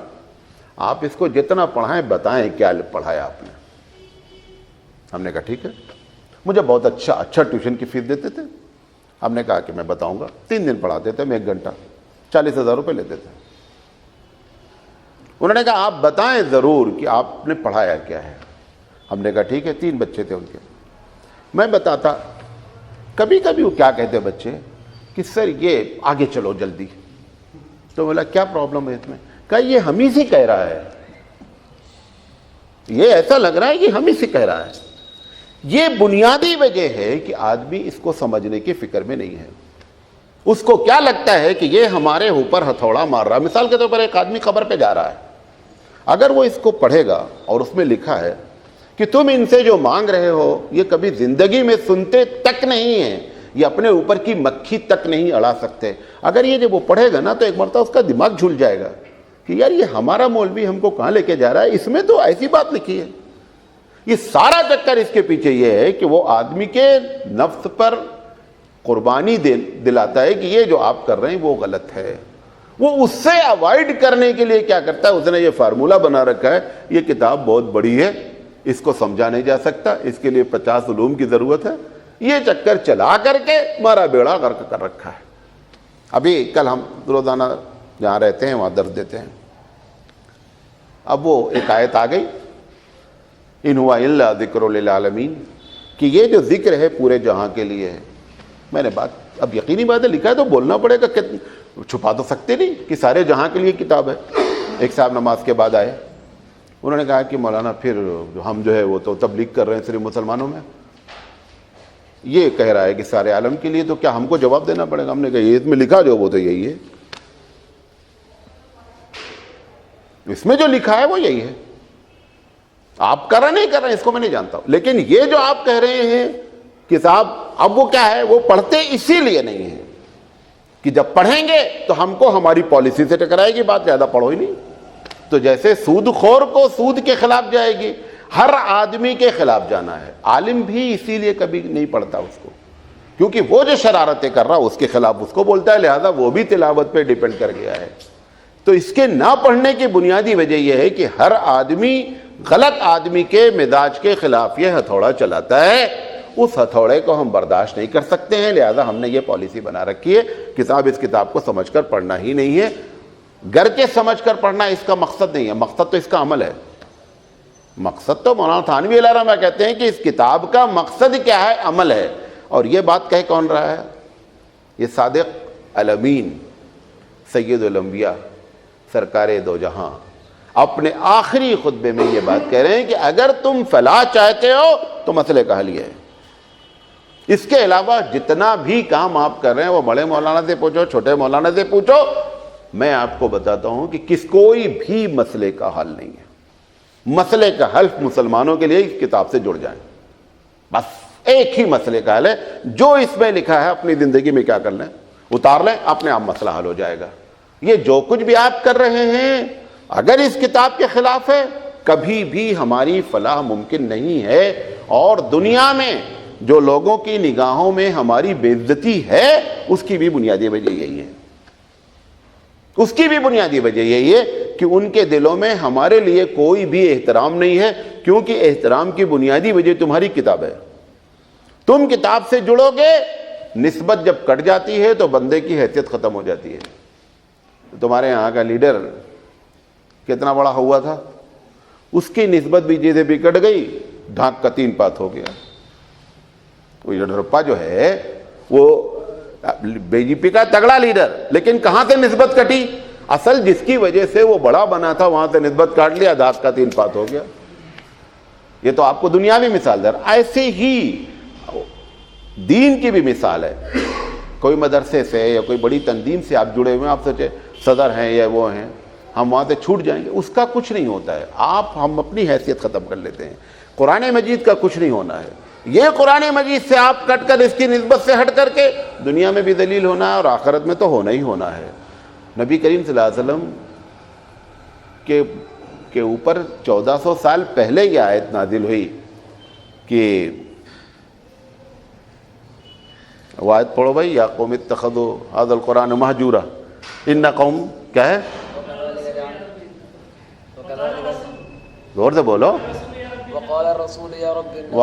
آپ اس کو جتنا پڑھائیں بتائیں کیا پڑھایا آپ نے. ہم نے کہا ٹھیک ہے. مجھے بہت اچھا ٹیوشن کی فیس دیتے تھے. ہم نے کہا کہ میں بتاؤں گا. 3 دن پڑھاتے تھے، میں 1 گھنٹہ 40,000 روپے لیتے تھے. انہوں نے کہا آپ بتائیں ضرور کہ آپ نے پڑھایا کیا ہے. ہم نے کہا ٹھیک ہے. 3 بچے تھے ان کے. میں بتاتا. کبھی کبھی وہ کیا کہتے بچے کہ سر یہ آگے چلو جلدی. تو بولا کیا پرابلم ہے اس میں؟ کہا یہ ہم ہی سے کہہ رہا ہے، یہ ایسا لگ رہا ہے کہ ہم ہی سے کہہ رہا ہے. یہ بنیادی وجہ ہے کہ آدمی اس کو سمجھنے کی فکر میں نہیں ہے. اس کو کیا لگتا ہے کہ یہ ہمارے اوپر ہتھوڑا مار رہا ہے. مثال کے طور پر ایک آدمی قبر پہ جا رہا ہے، اگر وہ اس کو پڑھے گا اور اس میں لکھا ہے کہ تم ان سے جو مانگ رہے ہو یہ کبھی زندگی میں سنتے تک نہیں ہیں، یہ اپنے اوپر کی مکھی تک نہیں اڑا سکتے، اگر یہ جب وہ پڑھے گا نا تو ایک مرتبہ اس کا دماغ جھول جائے گا کہ یار یہ ہمارا مولوی ہم کو کہاں لے کے جا رہا ہے، اس میں تو ایسی بات لکھی ہے. یہ سارا چکر اس کے پیچھے یہ ہے کہ وہ آدمی کے نفس پر قربانی دلاتا ہے کہ یہ جو آپ کر رہے ہیں وہ غلط ہے. وہ اس سے اوائڈ کرنے کے لیے کیا کرتا ہے، اس نے یہ فارمولہ بنا رکھا ہے یہ کتاب بہت بڑی ہے، اس کو سمجھا نہیں جا سکتا، اس کے لیے 50 علوم کی ضرورت ہے. یہ چکر چلا کر کے ہمارا بیڑا غرق کر رکھا ہے. ابھی کل ہم روزانہ جہاں رہتے ہیں وہاں درس دیتے ہیں. اب وہ ایک آیت آ گئی ان ہوا الا ذکر للعالمین، کہ یہ جو ذکر ہے پورے جہاں کے لیے ہے. میں نے بات، اب یقینی بات ہے لکھا ہے تو بولنا پڑے گا، چھپا تو سکتے نہیں کہ سارے جہاں کے لیے کتاب ہے. ایک صاحب نماز کے بعد آئے، انہوں نے کہا کہ مولانا پھر ہم جو ہے وہ تو تبلیغ کر رہے ہیں صرف مسلمانوں میں، یہ کہہ رہا ہے کہ سارے عالم کے لیے، تو کیا ہم کو جواب دینا پڑے گا؟ ہم نے کہا یہ اس میں لکھا جو وہ تو یہی ہے، اس میں جو لکھا ہے وہ یہی ہے. آپ کر رہے نہیں کر رہے اس کو میں نہیں جانتا ہوں، لیکن یہ جو آپ کہہ رہے ہیں کہ صاحب اب وہ کیا ہے، وہ پڑھتے اسی لیے نہیں ہے کہ جب پڑھیں گے تو ہم کو ہماری پالیسی سے ٹکرائے گی بات، زیادہ پڑھو ہی نہیں. تو جیسے سود خور کو سود کے خلاف جائے گی، ہر آدمی کے خلاف جانا ہے. عالم بھی اسی لیے کبھی نہیں پڑھتا اس کو، کیونکہ وہ جو شرارتیں کر رہا اس کے خلاف اس کو بولتا ہے، لہذا وہ بھی تلاوت پہ ڈیپینڈ کر گیا ہے. تو اس کے نہ پڑھنے کی بنیادی وجہ یہ ہے کہ ہر آدمی غلط آدمی کے مزاج کے خلاف یہ ہتھوڑا چلاتا ہے، اس ہتھوڑے کو ہم برداشت نہیں کر سکتے ہیں، لہذا ہم نے یہ پالیسی بنا رکھی ہے کہ صاحب اس کتاب کو سمجھ کر پڑھنا ہی نہیں ہے۔ گھر کے سمجھ کر پڑھنا اس کا مقصد نہیں ہے، مقصد تو اس کا عمل ہے۔ مقصد تو مولانا تھانوی علیہ رحمہ کہتے ہیں کہ اس کتاب کا مقصد کیا ہے؟ عمل ہے۔ اور یہ بات کہہ کون رہا ہے؟ یہ صادق الامین سید الانبیاء سرکار دو جہاں اپنے آخری خطبے میں یہ بات کہہ رہے ہیں کہ اگر تم فلاح چاہتے ہو تو مسئلے کا حل یہ ہے۔ اس کے علاوہ جتنا بھی کام آپ کر رہے ہیں وہ بڑے مولانا سے پوچھو، چھوٹے مولانا سے پوچھو، میں آپ کو بتاتا ہوں کہ کوئی بھی مسئلے کا حل نہیں ہے۔ مسئلے کا حل مسلمانوں کے لیے اس کتاب سے جڑ جائیں، بس ایک ہی مسئلے کا حل ہے، جو اس میں لکھا ہے اپنی زندگی میں کیا کر لیں، اتار لیں، اپنے آپ مسئلہ حل ہو جائے گا۔ یہ جو کچھ بھی آپ کر رہے ہیں اگر اس کتاب کے خلاف ہے، کبھی بھی ہماری فلاح ممکن نہیں ہے۔ اور دنیا میں جو لوگوں کی نگاہوں میں ہماری بے عزتی ہے اس کی بھی بنیادی وجہ یہی ہے، اس کی بھی بنیادی وجہ یہی ہے کہ ان کے دلوں میں ہمارے لیے کوئی بھی احترام نہیں ہے، کیونکہ احترام کی بنیادی وجہ تمہاری کتاب ہے۔ تم کتاب سے جڑو گے، نسبت جب کٹ جاتی ہے تو بندے کی حیثیت ختم ہو جاتی ہے۔ تمہارے یہاں کا لیڈر کتنا بڑا ہوا تھا، اس کی نسبت بی جے پی کٹ گئی، ڈھاک کا 3 پات ہو گیا۔ وہ یڈیورپا جو ہے وہ بی جے پی کا تگڑا لیڈر، لیکن کہاں سے نسبت کٹی؟ اصل جس کی وجہ سے وہ بڑا بنا تھا وہاں سے نسبت کاٹ لیا، ڈھاک کا 3 پات ہو گیا۔ یہ تو آپ کو دنیاوی مثال در، ایسے ہی دین کی بھی مثال ہے۔ کوئی مدرسے سے یا کوئی بڑی تنظیم سے آپ جڑے ہوئے ہیں، آپ سوچے صدر ہیں یا وہ ہیں، ہم وہاں سے چھوٹ جائیں گے، اس کا کچھ نہیں ہوتا ہے۔ ہم اپنی حیثیت ختم کر لیتے ہیں۔ قرآن مجید کا کچھ نہیں ہونا ہے۔ یہ قرآن مجید سے آپ کٹ کر اس کی نسبت سے ہٹ کر کے دنیا میں بھی ذلیل ہونا ہے اور آخرت میں تو ہونا ہی ہونا ہے۔ نبی کریم صلی اللہ علیہ وسلم کے اوپر 1400 سال پہلے یہ آیت نازل ہوئی کہ وہ آیت پڑھو بھائی، یا قوم اتخذوا هذا القرآن مہجورا، ان قوم کیا ہے، زور سے بولو، وقال الرسول یا رب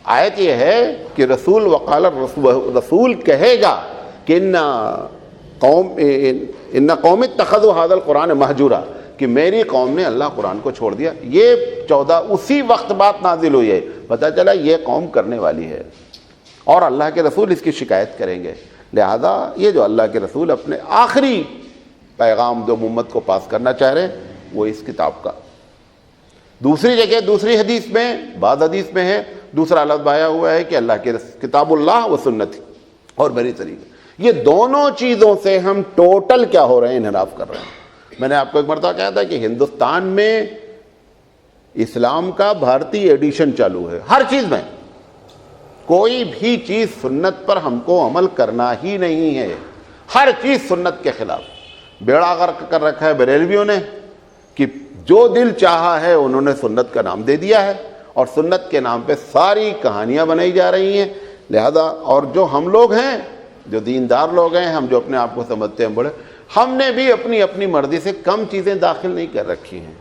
آیت یہ ہے کہ رسول وقال رسول کہے گا کہ ان قوم اتخذوا هذا القرآن مہجورا، کہ میری قوم نے اللہ قرآن کو چھوڑ دیا۔ یہ اسی وقت بات نازل ہوئی ہے، پتہ چلا یہ قوم کرنے والی ہے اور اللہ کے رسول اس کی شکایت کریں گے۔ لہذا یہ جو اللہ کے رسول اپنے آخری پیغام جو امت کو پاس کرنا چاہ رہے ہیں وہ اس کتاب کا۔ دوسری جگہ دوسری حدیث میں، بعض حدیث میں ہے، دوسرا لفظ آیا ہوا ہے کہ اللہ کے کتاب اللہ و سنت اور میری طریقے، یہ دونوں چیزوں سے ہم ٹوٹل کیا ہو رہے ہیں، انحراف کر رہے ہیں۔ میں نے آپ کو ایک مرتبہ کہا تھا کہ ہندوستان میں اسلام کا بھارتی ایڈیشن چالو ہے، ہر چیز میں کوئی بھی چیز سنت پر ہم کو عمل کرنا ہی نہیں ہے، ہر چیز سنت کے خلاف۔ بیڑا غرق کر رکھا ہے بریلویوں نے کہ جو دل چاہا ہے انہوں نے سنت کا نام دے دیا ہے اور سنت کے نام پہ ساری کہانیاں بنائی جا رہی ہیں۔ لہذا اور جو ہم لوگ ہیں، جو دیندار لوگ ہیں، ہم جو اپنے آپ کو سمجھتے ہیں بڑے، ہم نے بھی اپنی اپنی مرضی سے کم چیزیں داخل نہیں کر رکھی ہیں۔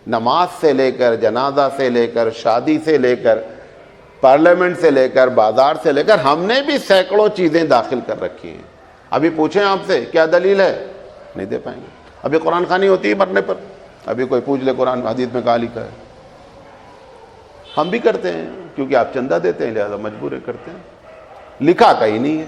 نماز سے لے کر، جنازہ سے لے کر، شادی سے لے کر، پارلیمنٹ سے لے کر، بازار سے لے کر، ہم نے بھی سینکڑوں چیزیں داخل کر رکھی ہیں۔ ابھی پوچھیں آپ سے کیا دلیل ہے، نہیں دے پائیں گے۔ ابھی قرآن خوانی ہوتی ہے مرنے پر، ابھی کوئی پوچھ لے قرآن حدیث میں کہاں لکھا ہے، ہم بھی کرتے ہیں کیونکہ آپ چندہ دیتے ہیں لہذا مجبور کرتے ہیں۔ لکھا کہیں نہیں ہے،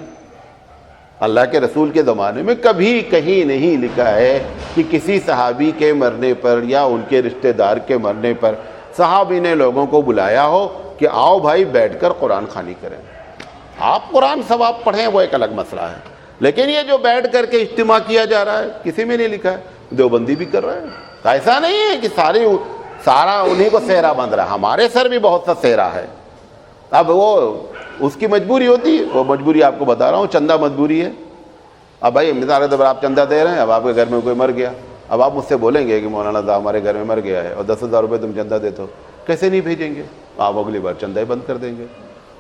اللہ کے رسول کے زمانے میں کبھی کہیں نہیں لکھا ہے کہ کسی صحابی کے مرنے پر یا ان کے رشتہ دار کے مرنے پر صحابی نے لوگوں کو بلایا ہو کہ آؤ بھائی بیٹھ کر قرآن خوانی کریں۔ آپ قرآن ثواب پڑھیں وہ ایک الگ مسئلہ ہے، لیکن یہ جو بیٹھ کر کے اجتماع کیا جا رہا ہے کسی میں نہیں لکھا ہے۔ دیوبندی بھی کر رہا ہے، تو ایسا نہیں ہے کہ سارا انہیں کو سہرا بندھ رہا ہے، ہمارے سر بھی بہت سا سہرا ہے۔ اب وہ اس کی مجبوری ہوتی ہے، وہ مجبوری آپ کو بتا رہا ہوں، چندہ مجبوری ہے۔ اب بھائی مثال کے طور پر آپ چندہ دے رہے ہیں، اب آپ کے گھر میں کوئی مر گیا، اب آپ مجھ سے بولیں گے کہ مولانا صاحب ہمارے گھر میں مر گیا ہے اور 10,000 روپے تم چندہ دیتے ہو، کیسے نہیں بھیجیں گے؟ آپ اگلی بار چندہ ہی بند کر دیں گے۔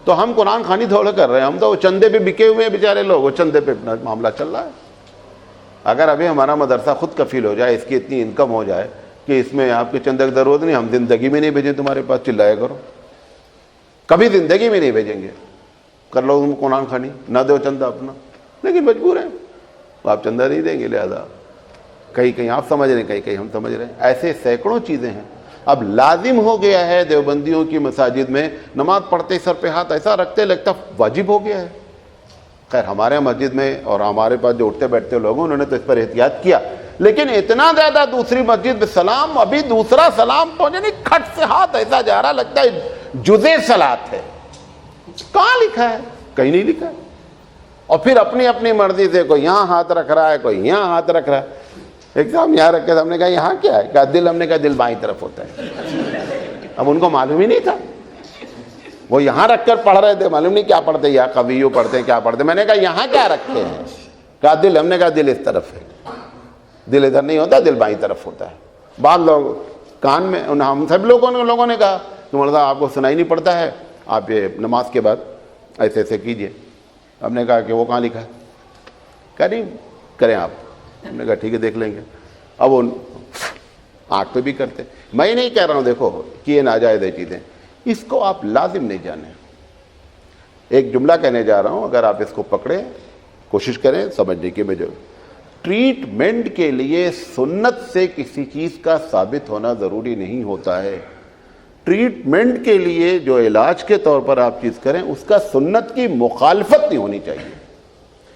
تو ہم قرآن خوانی تھوڑا کر رہے ہیں، ہم تو وہ چندے پہ بکے ہوئے ہیں بیچارے لوگ، وہ چندے پہ اپنا معاملہ چل رہا ہے۔ اگر ابھی ہمارا مدرسہ خود کفیل ہو جائے, اس کی اتنی انکم ہو جائے کہ اس میں آپ کے چندے کی ضرورت نہیں, ہم زندگی میں نہیں بھیجیں تمہارے پاس, چلایا کرو, کبھی زندگی میں نہیں بھیجیں گے, کر لو تم قرآن خوانی, نہ دو چندہ اپنا, لیکن مجبور ہیں, آپ چندہ نہیں دیں گے, لہذا کہیں آپ سمجھ رہے ہیں, کہیں ہم سمجھ رہے ہیں. ایسے سینکڑوں چیزیں ہیں. اب لازم ہو گیا ہے دیوبندیوں کی مساجد میں نماز پڑھتے سر پہ ہاتھ ایسا رکھتے لگتا واجب ہو گیا ہے. خیر ہمارے مسجد میں اور ہمارے پاس جو اٹھتے بیٹھتے لوگ ہیں انہوں نے تو اس پر احتیاط کیا, لیکن اتنا زیادہ دوسری مسجد میں سلام, ابھی دوسرا سلام پہنچے نہیں, کھٹ سے ہاتھ ایسا جا رہا لگتا ہے جزء صلاۃ ہے. کہاں لکھا ہے؟ کہیں نہیں لکھا ہے. اور پھر اپنی اپنی مرضی سے کوئی یہاں ہاتھ رکھ رہا ہے, کوئی یہاں ہاتھ رکھ رہا ہے. ایک صاحب یہاں رکھ کے ہم نے کہا یہاں کیا ہے؟ کہا دل. ہم نے کہا دل بائیں طرف ہوتا ہے. اب ان کو معلوم ہی نہیں تھا, وہ یہاں رکھ کر پڑھ رہے تھے, معلوم نہیں کیا پڑھتے, یا قویو پڑھتے ہیں کیا پڑھتے. میں نے کہا یہاں کیا رکھے ہیں؟ کہا دل. ہم نے کہا دل اس طرف ہے, دل ادھر نہیں ہوتا, دل بائیں طرف ہوتا ہے. بعض لوگ کان میں, ہم سب لوگوں نے کہا کہ مولانا صاحب آپ کو سنائی نہیں پڑتا ہے, آپ یہ نماز کے بعد ایسے ایسے کیجئے. ہم نے کہا کہ وہ کہاں لکھا ہے؟ کہا نہیں کریں آپ. ہم نے کہا ٹھیک ہے دیکھ لیں گے. اب وہ آنکھ پہ بھی کرتے. میں نہیں کہہ رہا ہوں دیکھو کہ یہ ناجائز ہے چیزیں, اس کو آپ لازم نہیں جانیں. ایک جملہ کہنے جا رہا ہوں, اگر آپ اس کو پکڑیں, کوشش کریں سمجھنے کی. میں جو ٹریٹمنٹ کے لیے سنت سے کسی چیز کا ثابت ہونا ضروری نہیں ہوتا ہے. ٹریٹمنٹ کے لیے جو علاج کے طور پر آپ چیز کریں اس کا سنت کی مخالفت نہیں ہونی چاہیے.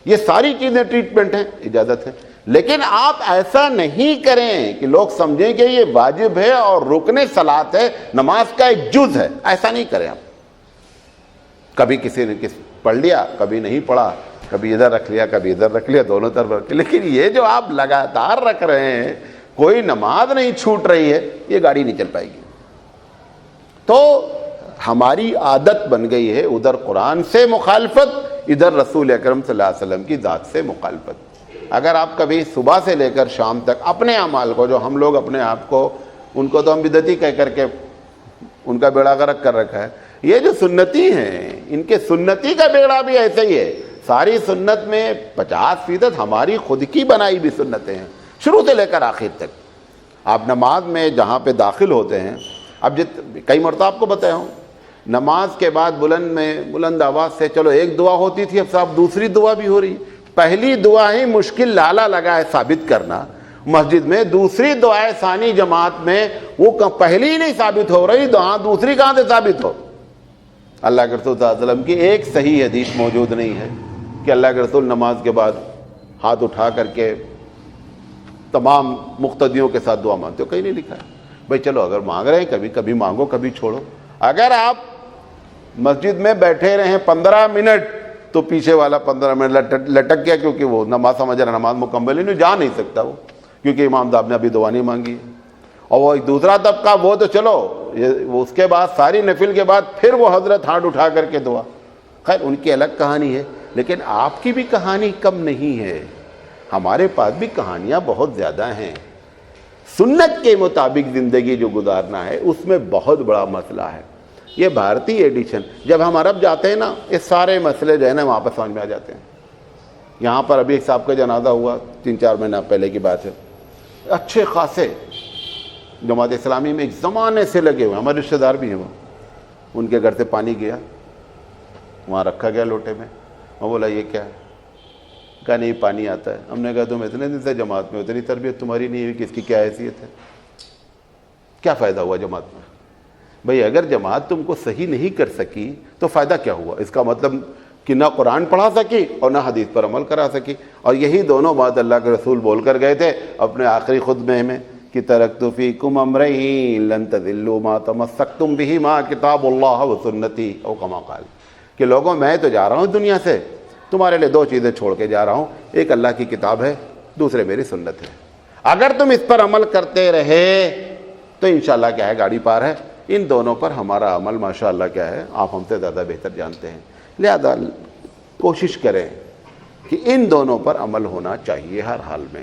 یہ ساری چیزیں ٹریٹمنٹ ہیں, اجازت ہے, لیکن آپ ایسا نہیں کریں کہ لوگ سمجھیں کہ یہ واجب ہے اور رکن صلاۃ ہے, نماز کا ایک جز ہے. ایسا نہیں کریں آپ. کبھی کسی نے پڑھ لیا, کبھی نہیں پڑھا, کبھی ادھر رکھ لیا, کبھی ادھر رکھ لیا, دونوں طرف رکھ لیا. لیکن یہ جو آپ لگاتار رکھ رہے ہیں, کوئی نماز نہیں چھوٹ رہی ہے, یہ گاڑی نہیں چل پائے گی. تو ہماری عادت بن گئی ہے ادھر قرآن سے مخالفت, ادھر رسول اکرم صلی اللہ علیہ وسلم کی ذات سے مخالفت. اگر آپ کبھی صبح سے لے کر شام تک اپنے اعمال کو, جو ہم لوگ اپنے آپ کو, ان کو تو ہم بدعتی کہہ کر کے ان کا بیڑا غرق کر رکھا ہے, یہ جو سنتی ہیں ان کے سنتی کا بیڑا بھی ایسے ہی ہے. ساری سنت میں 50% ہماری خود کی بنائی بھی سنتیں ہیں, شروع سے لے کر آخر تک. آپ نماز میں جہاں پہ داخل ہوتے ہیں, اب کئی مرتبہ آپ کو بتایا ہوں, نماز کے بعد بلند آواز سے چلو ایک دعا ہوتی تھی, اب صاحب دوسری دعا بھی ہو رہی. پہلی دعا ہی مشکل لالا لگا ہے ثابت کرنا مسجد میں, دوسری دعائیں ثانی جماعت میں وہ پہلی ہی نہیں ثابت ہو رہی, دوسری کہاں سے ثابت ہو؟ اللہ کے رسول صلی اللہ علیہ وسلم کی ایک صحیح حدیث موجود نہیں ہے کہ اللہ کے رسول نماز کے بعد ہاتھ اٹھا کر کے تمام مقتدیوں کے ساتھ دعا مانگتے ہو, کہیں نہیں لکھا ہے. بھائی چلو اگر مانگ رہے ہیں کبھی مانگو, کبھی چھوڑو. اگر آپ مسجد میں بیٹھے رہے 15 منٹ تو پیچھے والا 15 منٹ لٹک گیا, کیونکہ وہ نماز سمجھ رہا, نماز مکمل ہی نہیں, جا نہیں سکتا وہ, کیونکہ امام صاحب نے ابھی دعا نہیں مانگی. اور وہ ایک دوسرا طبقہ, وہ تو چلو وہ اس کے بعد ساری نفل کے بعد پھر وہ حضرت ہاتھ اٹھا کر کے دعا. خیر ان کی الگ کہانی ہے, لیکن آپ کی بھی کہانی کم نہیں ہے, ہمارے پاس بھی کہانیاں بہت زیادہ ہیں. سنت کے مطابق زندگی جو گزارنا ہے اس میں بہت بڑا مسئلہ ہے. یہ بھارتی ایڈیشن, جب ہم عرب جاتے ہیں نا, یہ سارے مسئلے جو ہے نا وہاں پر سمجھ میں آ جاتے ہیں. یہاں پر ابھی ایک صاحب کا جنازہ ہوا 3-4 مہینہ پہلے کی بات ہے, اچھے خاصے جماعت اسلامی میں ایک زمانے سے لگے ہوئے, ہمارے رشتہ دار بھی ہیں, وہ ان کے گھر سے پانی گیا, وہاں رکھا گیا لوٹے میں. وہ بولا یہ کیا ہے؟ کہا نہیں پانی آتا ہے. ہم نے کہا تم اتنے دن سے جماعت میں, اتنی تربیت تمہاری نہیں ہوئی کہ اس کی کیا حیثیت ہے؟ کیا فائدہ ہوا جماعت میں؟ بھئی اگر جماعت تم کو صحیح نہیں کر سکی تو فائدہ کیا ہوا؟ اس کا مطلب کہ نہ قرآن پڑھا سکی اور نہ حدیث پر عمل کرا سکی. اور یہی دونوں بات اللہ کے رسول بول کر گئے تھے اپنے آخری خطبے میں کہ ترکت فیکم امرین لن تضلوا ما تمسکتم بہما کتاب اللہ و سنتی, او کما قال, کہ لوگوں میں تو جا رہا ہوں دنیا سے, تمہارے لیے 2 چیزیں چھوڑ کے جا رہا ہوں, ایک اللہ کی کتاب ہے, دوسرے میری سنت ہے. اگر تم اس پر عمل کرتے رہے تو انشاءاللہ کیا ہے گاڑی پار ہے. ان دونوں پر ہمارا عمل ماشاءاللہ کیا ہے آپ ہم سے زیادہ بہتر جانتے ہیں, لہذا کوشش کریں کہ ان دونوں پر عمل ہونا چاہیے ہر حال میں.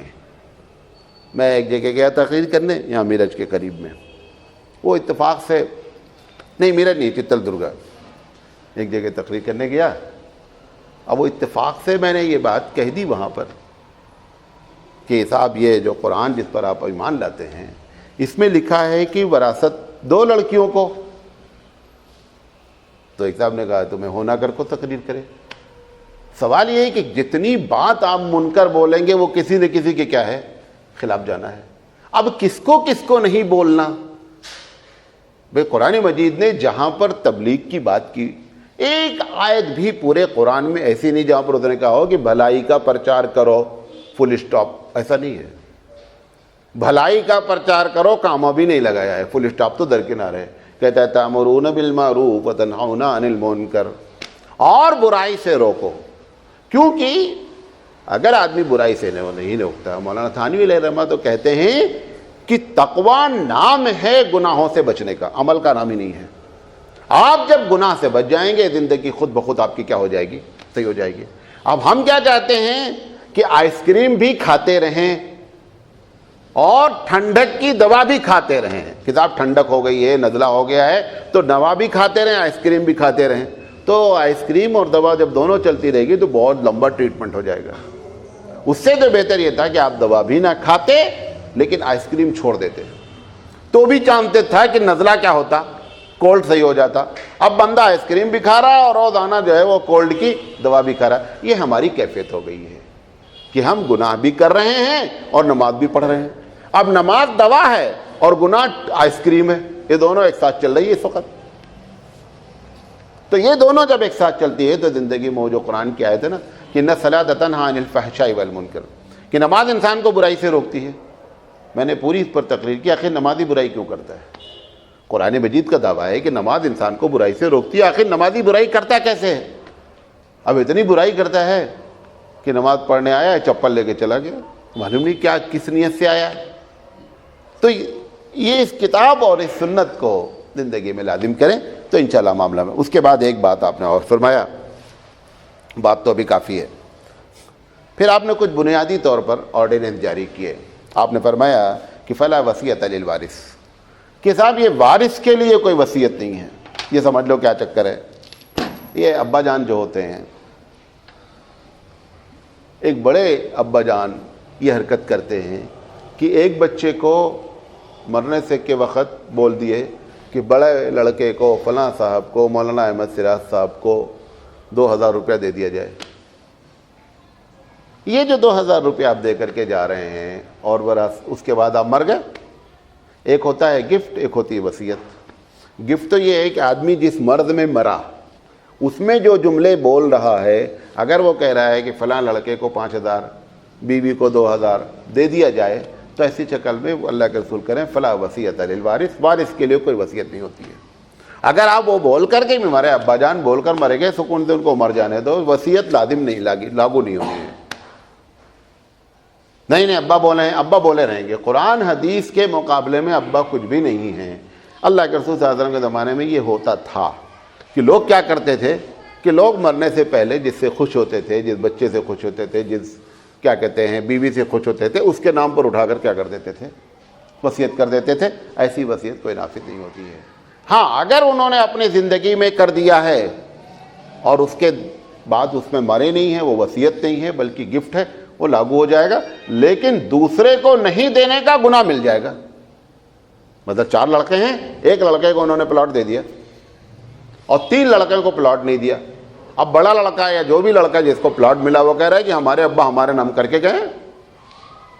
میں ایک جگہ گیا تقریر کرنے, یہاں میرج کے قریب میں, وہ اتفاق سے نہیں, میرج نہیں, چتل درگا, ایک جگہ تقریر کرنے گیا. اب وہ اتفاق سے میں نے یہ بات کہہ دی وہاں پر, کہ صاحب یہ جو قرآن جس پر آپ ایمان لاتے ہیں اس میں لکھا ہے کہ وراثت 2 لڑکیوں کو. تو ایک صاحب نے کہا تمہیں ہونا کر کو تقریر کرے. سوال یہ ہے کہ جتنی بات آپ منکر بولیں گے وہ کسی نہ کسی کے کیا ہے خلاف جانا ہے. اب کس کو نہیں بولنا. بھئی قرآن مجید نے جہاں پر تبلیغ کی بات کی، ایک آیت بھی پورے قرآن میں ایسی نہیں جہاں پر اس نے کہا ہو کہ بھلائی کا پرچار کرو فل اسٹاپ. ایسا نہیں ہے. بھلائی کا پرچار کرو کامہ بھی نہیں لگایا ہے، فل اسٹاپ تو درکنار ہے. کہتا ہے تأمرون بالمعروف وتنہون عن المنکر، اور برائی سے روکو. کیونکہ اگر آدمی برائی سے نہیں روکتا، مولانا تھانوی علیہ رحمہ تو کہتے ہیں کہ تقویٰ نام ہے گناہوں سے بچنے کا، عمل کا نام ہی نہیں ہے. آپ جب گناہ سے بچ جائیں گے زندگی خود بخود آپ کی کیا ہو جائے گی، صحیح ہو جائے گی. اب ہم کیا چاہتے ہیں کہ آئس کریم بھی کھاتے رہیں اور ٹھنڈک کی دوا بھی کھاتے رہیں. کتاب ٹھنڈک ہو گئی ہے، نزلہ ہو گیا ہے تو دوا بھی کھاتے رہیں، آئس کریم بھی کھاتے رہیں. تو آئس کریم اور دوا جب دونوں چلتی رہے گی تو بہت لمبا ٹریٹمنٹ ہو جائے گا. اس سے تو بہتر یہ تھا کہ آپ دوا بھی نہ کھاتے لیکن آئس کریم چھوڑ دیتے، تو بھی چاہتے تھا کہ نزلہ کیا ہوتا، کولڈ صحیح ہو جاتا. اب بندہ آئس کریم بھی کھا رہا ہے اور روزانہ جو ہے وہ کولڈ کی دوا بھی کھا رہا ہے. یہ ہماری کیفیت ہو گئی ہے کہ ہم گناہ بھی کر رہے ہیں اور نماز بھی پڑھ رہے ہیں. اب نماز دوا ہے اور گناہ آئس کریم ہے، یہ دونوں ایک ساتھ چل رہی ہے اس وقت. تو یہ دونوں جب ایک ساتھ چلتی ہے تو زندگی میں وہ جو قرآن کی آیت ہے نا کہ ان الصلاۃ تنہی عن الفحشاء والمنکر، کہ نماز انسان کو برائی سے روکتی ہے. میں نے پوری اس پر تقریر کی آخر نمازی برائی کیوں کرتا ہے. قرآن مجید کا دعویٰ ہے کہ نماز انسان کو برائی سے روکتی ہے. آخر نمازی برائی کرتا کیسے ہے؟ اب اتنی برائی کرتا ہے کہ نماز پڑھنے آیا ہے چپل لے کے چلا گیا، معلوم نہیں کیا کس نیت سے آیا ہے. تو یہ اس کتاب اور اس سنت کو زندگی میں لازم کریں تو انشاءاللہ معاملہ میں. اس کے بعد ایک بات آپ نے اور فرمایا، بات تو ابھی کافی ہے. پھر آپ نے کچھ بنیادی طور پر آرڈیننس جاری کیے. آپ نے فرمایا کہ فلا وصیت للوارث، کہ صاحب یہ وارث کے لیے کوئی وصیت نہیں ہے. یہ سمجھ لو کیا چکر ہے. یہ ابا جان جو ہوتے ہیں، ایک بڑے ابا جان یہ حرکت کرتے ہیں کہ ایک بچے کو مرنے سے کے وقت بول دیے کہ بڑے لڑکے کو فلاں صاحب کو، مولانا احمد سراج صاحب کو 2000 روپیہ دے دیا جائے. یہ جو 2000 روپیہ آپ دے کر کے جا رہے ہیں اور اس کے بعد آپ مر گئے. ایک ہوتا ہے گفٹ، ایک ہوتی ہے وصیت. گفٹ تو یہ ہے کہ آدمی جس مرض میں مرا اس میں جو جملے بول رہا ہے، اگر وہ کہہ رہا ہے کہ فلاں لڑکے کو 5000، بیوی کو 2000 دے دیا جائے، تو ایسی شکل میں اللہ کے رسول کریں فلا وصیت للوارث، وارث کے لیے کوئی وصیت نہیں ہوتی ہے. اگر آپ وہ بول کر کے بھی مرے، ابا جان بول کر مرے گئے، سکون سے ان کو مر جانے دو، وصیت لازم نہیں لاگو نہیں ہونی ہے. نہیں ابا بولے رہیں گے. قرآن حدیث کے مقابلے میں ابا کچھ بھی نہیں ہیں. اللہ کے رسول صلی اللہ علیہ وسلم کے زمانے میں یہ ہوتا تھا کہ لوگ کیا کرتے تھے کہ لوگ مرنے سے پہلے جس سے خوش ہوتے تھے، جس بچے سے خوش ہوتے تھے، جس کیا کہتے ہیں بیوی سے خوش ہوتے تھے، اس کے نام پر اٹھا کر کیا کر دیتے تھے، وصیت کر دیتے تھے. ایسی وصیت کوئی نافذ نہیں ہوتی ہے. ہاں اگر انہوں نے اپنی زندگی میں کر دیا ہے اور اس کے بعد اس میں مرے نہیں ہیں، وہ وصیت نہیں ہے بلکہ گفٹ ہے، وہ لاگو ہو جائے گا. لیکن دوسرے کو نہیں دینے کا گناہ مل جائے گا. مطلب 4 لڑکے ہیں، ایک لڑکے کو انہوں نے پلاٹ دے دیا اور 3 لڑکوں کو پلاٹ نہیں دیا. اب بڑا لڑکا یا جو بھی لڑکا جس کو پلاٹ ملا وہ کہہ رہا ہے کہ ہمارے ابا ہمارے نام کر کے گئے،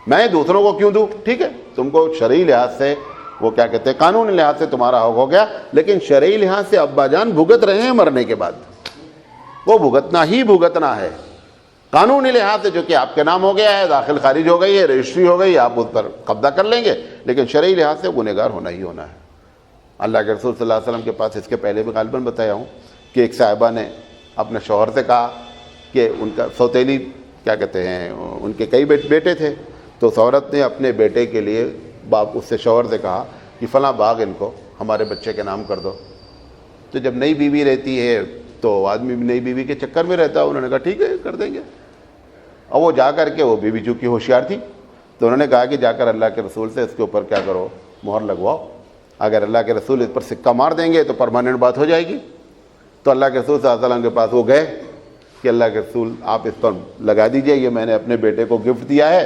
میں دوسروں کو کیوں دوں. ٹھیک ہے، تم کو شرعی لحاظ سے وہ کیا کہتے ہیں قانونی لحاظ سے تمہارا حق ہو گیا، لیکن شرعی لحاظ سے ابا جان بھگت رہے ہیں مرنے کے بعد. وہ بھگتنا ہے. قانونی لحاظ سے جو کہ آپ کے نام ہو گیا ہے، داخل خارج ہو گئی ہے، رجسٹری ہو گئی، آپ اس پر قبضہ کر لیں گے، لیکن شرعی لحاظ سے گنہگار ہونا ہی ہونا ہے. اللہ کے رسول صلی اللہ علیہ وسلم کے پاس اس کے پہلے بھی غالباً بتایا ہوں کہ ایک صاحبہ نے اپنے شوہر سے کہا کہ ان کا سوتیلی کیا کہتے ہیں ان کے کئی بیٹے تھے، تو اس عورت نے اپنے بیٹے کے لیے باپ اس سے شوہر سے کہا کہ فلاں باغ ان کو ہمارے بچے کے نام کر دو. تو جب نئی بیوی رہتی ہے تو آدمی نئی بیوی کے چکر میں رہتا ہے. انہوں نے کہا ٹھیک ہے کر دیں گے. اور وہ جا کر کے، وہ بیوی چونکہ ہوشیار تھی تو انہوں نے کہا کہ جا کر اللہ کے رسول سے اس کے اوپر کیا کرو، مہر لگواؤ. اگر اللہ کے رسول اس پر سکہ مار دیں گے تو پرماننٹ بات ہو جائے گی. تو اللہ کے رسول صلی اللہ علیہ وسلم کے پاس وہ گئے کہ اللہ کے رسول آپ اس پر لگا دیجئے، یہ میں نے اپنے بیٹے کو گفٹ دیا ہے